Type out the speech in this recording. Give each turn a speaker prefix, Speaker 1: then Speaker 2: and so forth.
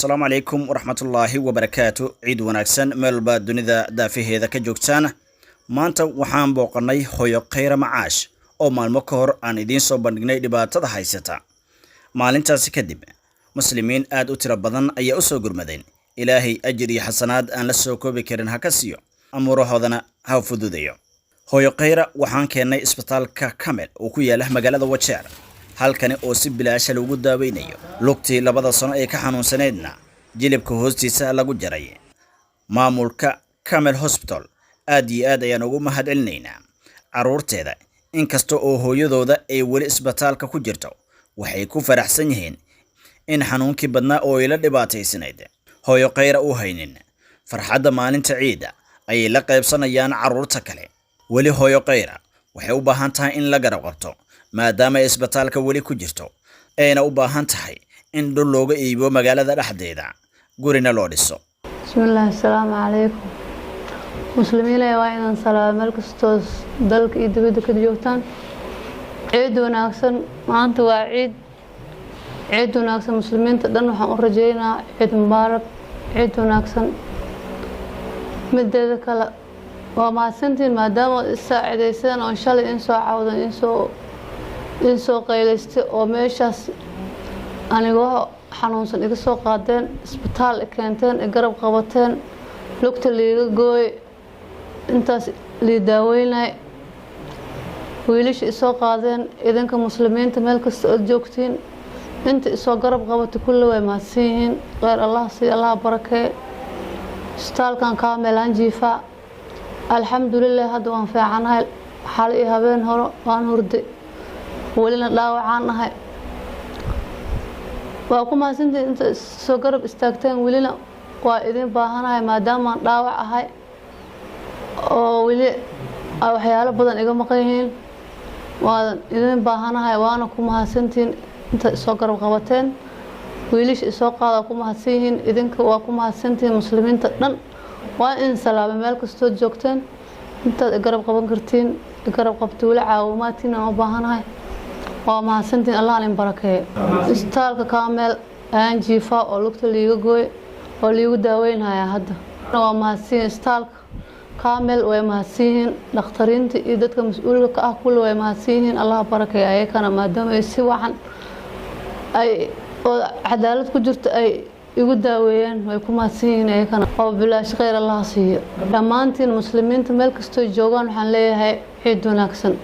Speaker 1: السلام عليكم ورحمة الله وبركاته. عيد وناكسن ملبا دونيدا دافيه ذا كجوكتان maanta waxaan booqanay hooyo khayra macaash oo maalmo ka hor aan idiin soo bandhignay dhibaatada haysata. maalintaasi kadib muslimiin aad u tiro badan ayaa u soo gurmadeen. ilaahay ajir iyo xasanaad aan la soo koobi karin ha ka siiyo, amuurahoodana ha fududeeyo. hooyo khayra waxaan keenay isbitaalka Kamel oo ku yaala magaalada Wajeer, halkani oo si bilaash ah lagu daaweynayo lugtii labada sano ee ka xanuunsaneedna jilibka hoostiisa lagu jaray. maamulka Kamel Hospital aad iyo aad ayaan ugu mahadcelinaynaa. caruurteeda inkasta oo hooyadooda ay weli isbitaalka ku jirto, waxay ku faraxsan yihiin in xanuunkii badnaa oo ila dhibaataysanayd hooyo khayra u haynin. farxadda maalinta ciida ayay la qaybsanayaan caruurta kale. weli hooyo khayra waxay u baahan tahay in la garab qabto maadaama ay isbitaalka weli ku jirto, ayna u baahan tahay in dhul looga iibiyo magaalada dhexdeeda, gurina loo dhiso.
Speaker 2: bismillaah, assalaamu calaykum muslimiin waa inaan salaamo meel kastoo dalka iyo dibadda ka joogtaan. ciid wanaagsan. maanta waa ciid wanaagsan muslimiinta dhan waxaan u rajaynayaa ciid mubaarak, ciid wanaagsan. mideeda kale waa mahadsantiin maadaama aad isaacidayseen oo shalay in soo cawdan in soo qaylaystay oo meeshaas anigoo xanuunsan iga soo qaadeen, isbitaal keenteen, garab qabateen, lugta liiga gooy, intaas lii daaweynay, wiilasha isoo qaadeen. idinka muslimiinta meel kasta oo joogtiin inta isoo garab qabatay kulli way mahadsan yihiin. khayr allah sii, allah barakee. isbitaalkan Kamel aan jiifaa, alxamdulillaah hadda waan fiicanahay. xalay iyo habeen hore waan hurday, welina dhaawacaan ahay. waa ku mahadsantiin inta soo garab istaagteen. welina waa idin baahanahay maadaama aan dhaawac ahay oo weli waxyaalo badan iga maqan yihiin. waan idin baahanahay, waana ku mahadsantiin inta soo garab qabateen. wiilasha isoo qaada ku mahadsan yihiin, idinka waa ku mahadsantiin. muslimiinta dhan waa in salaamo meel kastoo joogteen. intaad garab qaban kartiin garab qabto, weli caawimaadkiina aan u baahanahay. waa mahadsantiin, allah idin barakeeyo. isbitaalka Kamel ayaan jiifaa oo lugta liiga gooy oo liigu daaweynaya hadda. waa mahadsan isbitaalka Kamel, way mahadsan yihiin. dhakhtariinta iyo dadka mas'uulka ah kulli way mahadsan yihiin, allah barakeeyo ayakana maadaama ay si wacan ay oo cadaalad ku jirto ay igu daaweeyeen. way ku mahadsan yihiin ayakana. oo bilaash khayr allah siiyo. dhammaantiin muslimiinta meel kastoo joogaan waxaan leeyahay ciid wanaagsan.